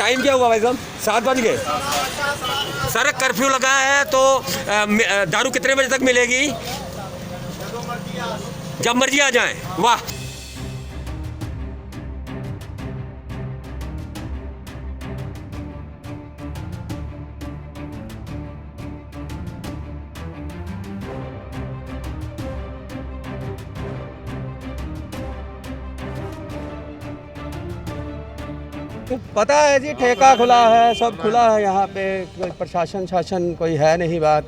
Time क्या हुआ भाई साहब? 7 बज गए। सर कर्फ्यू लगा है तो दारू कितने बजे तक मिलेगी? जब मर्जी आ जाए। वाह। पता है जी, ठेका खुला है, सब खुला है यहाँ पे, कोई प्रशासन शासन कोई है नहीं बात।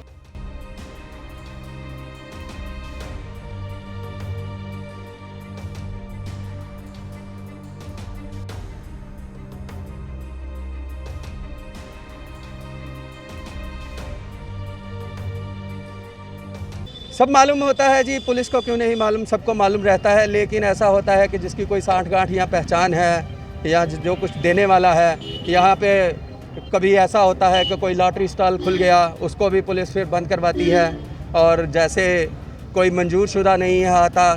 सब मालूम होता है जी, पुलिस को क्यों नहीं मालूम, सबको मालूम रहता है। लेकिन ऐसा होता है कि जिसकी कोई साठ गांठ या पहचान है या जो कुछ देने वाला है, यहाँ पे कभी ऐसा होता है कि कोई लॉटरी स्टॉल खुल गया, उसको भी पुलिस फिर बंद करवाती है। और जैसे कोई मंजूर शुदा नहीं है आता,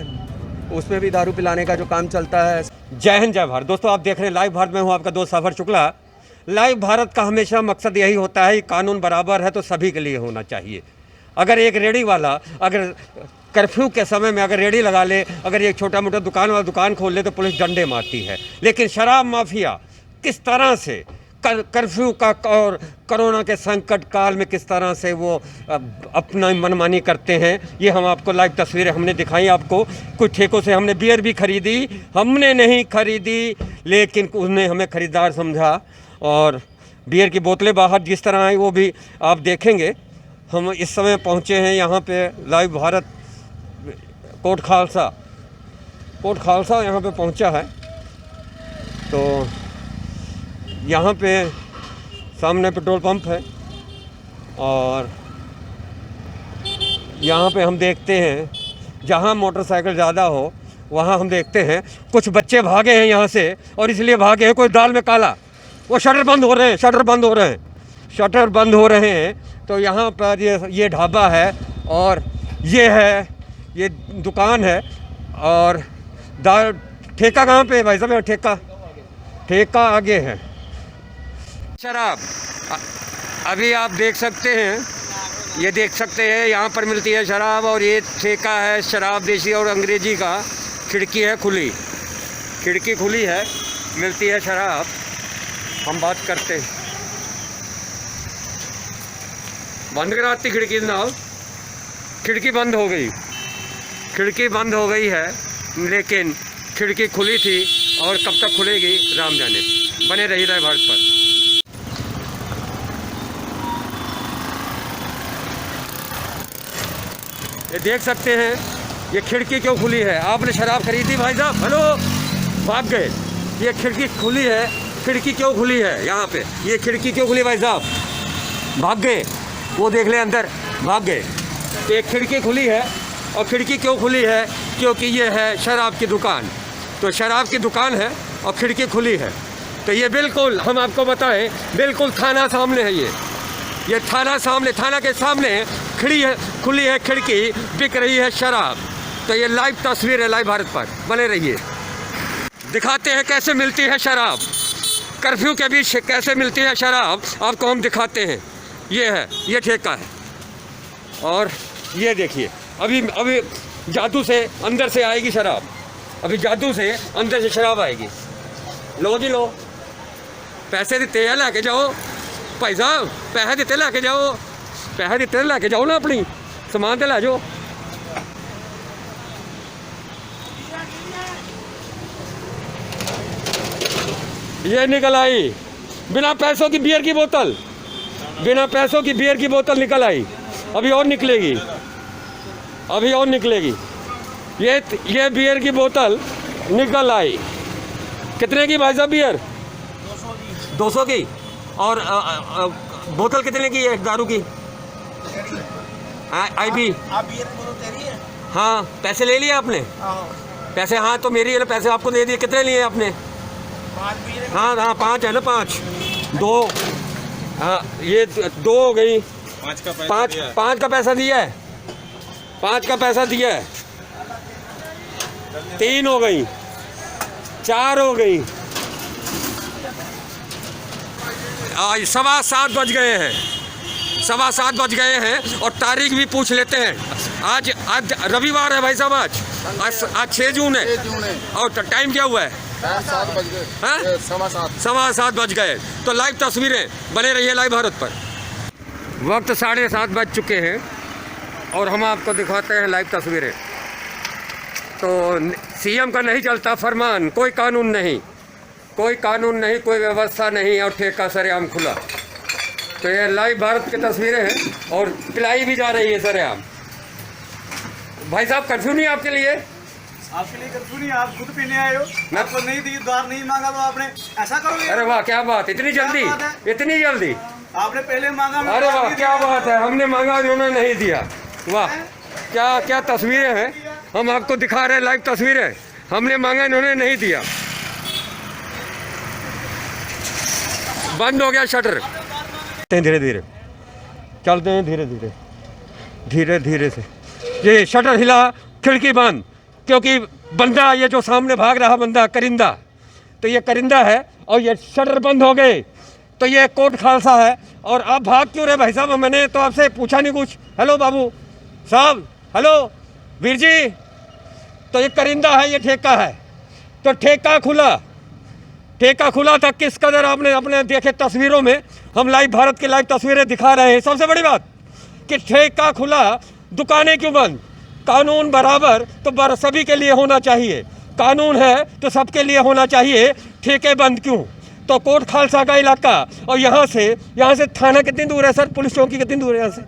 उसमें भी दारू पिलाने का जो काम चलता है। जय हिंद जय भारत। दोस्तों आप देख रहे हैं लाइव भारत में, हूँ आपका दोस्त सफर शुक्ला। लाइव भारत का हमेशा मकसद यही होता है कि कानून बराबर है तो सभी के लिए होना चाहिए। अगर एक रेडी वाला अगर कर्फ्यू के समय में अगर रेडी लगा ले, अगर एक छोटा मोटा दुकान वाला दुकान खोल ले तो पुलिस डंडे मारती है। लेकिन शराब माफिया किस तरह से कर्फ्यू का और कोरोना के संकट काल में किस तरह से वो अपना मनमानी करते हैं, ये हम आपको लाइव तस्वीरें हमने दिखाई आपको। कुछ ठेकों से हमने बियर भी खरीदी, हमने नहीं खरीदी लेकिन उन्हें हमें ख़रीदार समझा, और बियर की बोतलें बाहर जिस तरह आई वो भी आप देखेंगे। हम इस समय पहुँचे हैं यहाँ पे लाइव भारत कोट खालसा यहाँ पे पहुँचा है। तो यहाँ पे सामने पेट्रोल पंप है और यहाँ पे हम देखते हैं जहाँ मोटरसाइकिल ज़्यादा हो वहाँ हम देखते हैं कुछ बच्चे भागे हैं यहाँ से, और इसलिए भागे हैं कोई दाल में काला। वो शटर बंद हो रहे हैं। तो यहाँ पर ये ढाबा है और ये दुकान है। और दाल ठेका कहाँ पे है भाई साहब? ठेका आगे है। शराब अभी आप देख सकते हैं, ये देख सकते हैं यहाँ पर मिलती है शराब, और ये ठेका है शराब देसी और अंग्रेजी का। खिड़की है खुली, है, मिलती है शराब। हम बात करते हैं। बंद कराती खिड़की जनाब, खिड़की बंद हो गई है, लेकिन खिड़की खुली थी और कब तक खुलेगी राम जाने। बने रहिए लाइव भारत पर। ये देख सकते हैं ये खिड़की क्यों खुली है। आपने शराब खरीदी भाई साहब? हेलो, भाग गए। ये खिड़की खुली है, खिड़की क्यों खुली है यहाँ पे? ये खिड़की क्यों खुली भाई साहब? भाग गए, वो देख ले अंदर, भाग गए। तो एक खिड़की खुली है, और खिड़की क्यों खुली है? क्योंकि ये है शराब की दुकान। तो शराब की दुकान है और खिड़की खुली है। तो ये बिल्कुल हम आपको बताएं, बिल्कुल थाना सामने है। ये थाना के सामने खुली है खिड़की, बिक रही है शराब। तो ये लाइव तस्वीर है लाइव भारत पर, बने रहिए। दिखाते हैं कैसे मिलती है शराब, कर्फ्यू के बीच कैसे मिलती है शराब, आपको हम दिखाते हैं। ये ठेका है, और ये देखिए अभी जादू से अंदर से आएगी शराब। अभी जादू से अंदर से शराब आएगी। लो जी लो, पैसे देते हैं, लेके जाओ भाई साहब, पैसे देते लेके जाओ ना, अपनी सामान तो लै जाओ। ये निकल आई बिना पैसों की बियर की बोतल निकल आई। अभी और निकलेगी। ये बियर की बोतल निकल आई। कितने की भाई साहब बियर? 200 की। और बोतल कितने की है दारू की? IB। हाँ, पैसे ले लिए आपने? पैसे, हाँ तो मेरी पैसे आपको दे दिए। कितने लिए आपने? हाँ 5 है ना, 5 2। हाँ, ये 2 हो गई। 5 का पैसा दिया है, 5 का पैसा दिया है। 3 हो गई, 4 हो गई, 7:15 बज गए हैं, 7:15 बज गए हैं और तारीख भी पूछ लेते हैं। आज रविवार है भाई साहब, आज 6 जून है। 6 जून है और टाइम क्या हुआ है? 7 बज गए, हाँ? 7:15। 7:15 बज गए। तो लाइव तस्वीरें बने रहिए लाइव भारत पर। वक्त 7:30 बज चुके हैं और हम आपको दिखाते हैं लाइव तस्वीरें। तो सीएम का नहीं चलता फरमान, कोई कानून नहीं, कोई कानून नहीं, कोई व्यवस्था नहीं और ठेका सरेआम खुला। तो ये लाइव भारत की तस्वीरें हैं और पिलाई भी जा रही है सरेआम। भाई साहब कर्फ्यू नहीं आपके लिए? आपके लिए कर्फ्यू नहीं, आप खुद पीने आए हो। आपको नहीं दी, द्वार नहीं मांगा तो आपने ऐसा करोगे? अरे वाह, क्या बात, इतनी जल्दी, इतनी जल्दी? आपने पहले मांगा। अरे वाह, क्या बात है, हमने मांगा उन्होंने नहीं दिया। वाह, क्या क्या तस्वीरें हैं, हम आपको दिखा रहे हैं लाइव तस्वीरें। हमने मांगा इन्होंने नहीं दिया। बंद हो गया शटर। धीरे धीरे चलते हैं, धीरे धीरे धीरे धीरे से। ये शटर हिला, खिड़की बंद, क्योंकि बंदा ये जो सामने भाग रहा बंदा करिंदा, तो ये करिंदा है और ये शटर बंद हो गए। तो ये कोट खालसा है। और आप भाग क्यों रहे भाई साहब? मैंने तो आपसे पूछा नहीं कुछ। हेलो बाबू साहब, हेलो वीर जी, तो ये करिंदा है, ये ठेका है। तो ठेका खुला था। किस कदर आपने अपने देखे तस्वीरों में, हम लाइव भारत की लाइव तस्वीरें दिखा रहे हैं। सबसे बड़ी बात कि ठेका खुला, दुकानें क्यों बंद? कानून बराबर तो सभी के लिए होना चाहिए, कानून है तो सबके लिए होना चाहिए, ठेके बंद क्यों? तो कोट खालसा का इलाका और यहाँ से थाना कितनी दूर है सर? पुलिस चौकी कितनी दूर है यहाँ से?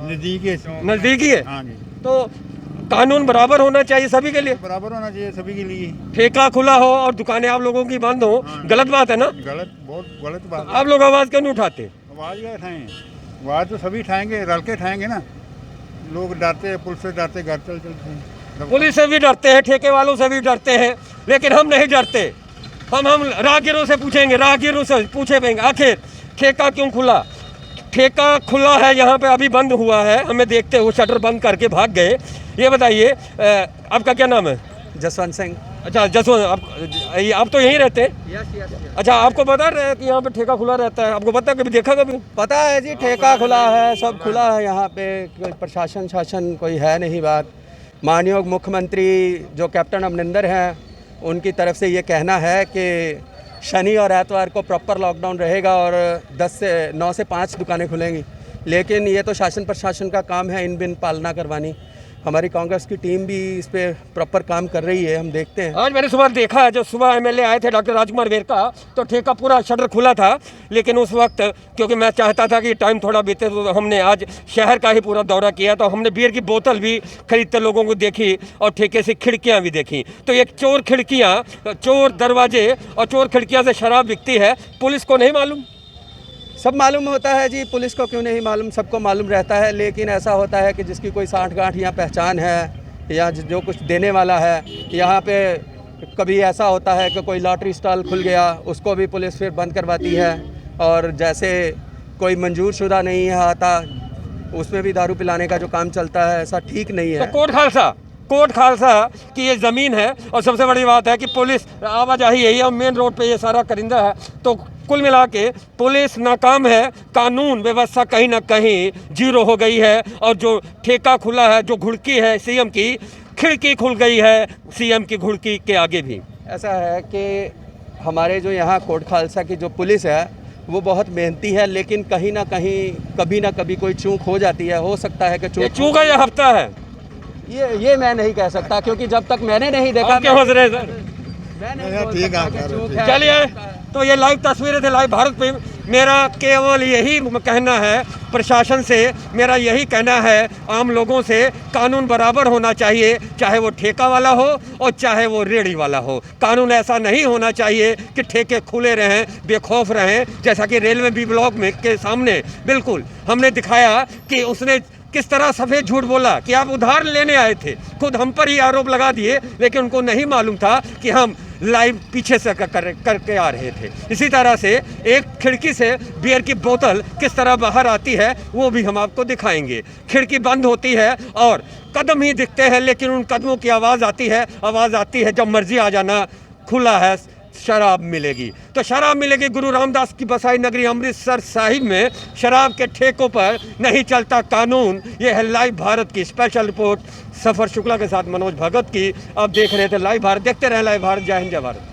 नज़दीक ही है। हाँ जी, तो कानून बराबर होना चाहिए सभी के लिए, बराबर होना चाहिए सभी के लिए। ठेका खुला हो और दुकानें आप लोगों की बंद हो, गलत बात है ना? गलत, बहुत गलत बात है। आप लोग आवाज़ क्यों नहीं उठाते? आवाज़ क्या उठाएं? आवाज़ तो सभी उठाएंगे, रल के उठाएंगे ना। लोग डरते हैं, पुलिस से डरते, घर चलते हैं। पुलिस से भी डरते हैं, ठेके वालों से भी डरते हैं, लेकिन हम नहीं डरते। हम राहगीरों से पूछेंगे, राहगीरों से पूछेंगे आखिर ठेका क्यों खुला? ठेका खुला है, यहाँ पे अभी बंद हुआ है, हमें देखते हुए शटर बंद करके भाग गए। ये बताइए आपका क्या नाम है? जसवंत सिंह। अच्छा जसवंत, आप तो यहीं रहते हैं? अच्छा, आपको पता है कि यहाँ पे ठेका खुला रहता है? आपको पता है, कभी देखा कभी? पता है जी, ठेका खुला है, सब खुला है यहाँ पे, कोई प्रशासन शासन कोई है नहीं बात। माननीय मुख्यमंत्री जो कैप्टन अमरिंदर हैं, उनकी तरफ से ये कहना है कि शनि और एतवार को प्रॉपर लॉकडाउन रहेगा और 9 से 5 दुकानें खुलेंगी। लेकिन ये तो शासन प्रशासन का काम है इन बिन पालना करवानी। हमारी कांग्रेस की टीम भी इस पे प्रॉपर काम कर रही है, हम देखते हैं। आज मैंने सुबह देखा, जो सुबह एमएलए आए थे डॉक्टर राजकुमार वेरका, तो ठेका पूरा शटर खुला था। लेकिन उस वक्त क्योंकि मैं चाहता था कि टाइम थोड़ा बीते, तो हमने आज शहर का ही पूरा दौरा किया। तो हमने बियर की बोतल भी खरीदते लोगों को देखी और ठेके से खिड़कियाँ भी देखी। तो ये चोर दरवाजे और चोर खिड़कियाँ से शराब बिकती है, पुलिस को नहीं मालूम? सब मालूम होता है जी, पुलिस को क्यों नहीं मालूम, सबको मालूम रहता है। लेकिन ऐसा होता है कि जिसकी कोई साठगांठ या पहचान है या जो कुछ देने वाला है, यहाँ पे कभी ऐसा होता है कि कोई लॉटरी स्टॉल खुल गया, उसको भी पुलिस फिर बंद करवाती है। और जैसे कोई मंजूर शुदा नहीं है आता, उसमें भी दारू पिलाने का जो काम चलता है, ऐसा ठीक नहीं है। तो कोट खालसा की ये ज़मीन है और सबसे बड़ी बात है कि पुलिस आवाजाही यही है, मेन रोड पे ये सारा करिंदा है। तो कुल मिला के पुलिस नाकाम है, कानून व्यवस्था कहीं ना कहीं जीरो हो गई है। और जो ठेका खुला है, जो घुड़की है सीएम की, खिड़की खुल गई है सीएम की घुड़की के आगे भी। ऐसा है कि हमारे जो यहाँ कोट खालसा की जो पुलिस है वो बहुत मेहनती है, लेकिन कहीं ना कहीं कभी ना कभी कोई चूक हो जाती है। हो सकता है कि चूक है या हफ्ता है, ये मैं नहीं कह सकता, क्योंकि जब तक मैंने नहीं देखा। क्या हंस रहे सर? ठीक है, चलिए, तो ये लाइव तस्वीरें थे लाइव भारत पे। मेरा केवल यही कहना है प्रशासन से, मेरा यही कहना है आम लोगों से, कानून बराबर होना चाहिए, चाहे वो ठेका वाला हो और चाहे वो रेहड़ी वाला हो। कानून ऐसा नहीं होना चाहिए कि ठेके खुले रहें, बेखौफ रहें। जैसा कि रेलवे बी ब्लॉक में के सामने बिल्कुल हमने दिखाया कि उसने किस तरह सफ़ेद झूठ बोला कि आप उधार लेने आए थे, खुद हम पर ही आरोप लगा दिए, लेकिन उनको नहीं मालूम था कि हम लाइव पीछे से करके आ रहे थे। इसी तरह से एक खिड़की से बियर की बोतल किस तरह बाहर आती है वो भी हम आपको दिखाएंगे। खिड़की बंद होती है और कदम ही दिखते हैं, लेकिन उन कदमों की आवाज़ आती है जब मर्जी आ जाना। खुला है शराब मिलेगी। तो शराब मिलेगी गुरु रामदास की बसाई नगरी अमृतसर साहिब में शराब के ठेकों पर नहीं चलता कानून। ये है लाइव भारत की स्पेशल रिपोर्ट सफर शुक्ला के साथ मनोज भगत की। अब देख रहे थे लाइव भारत, देखते रहे लाइव भारत। जय हिंद जय भारत।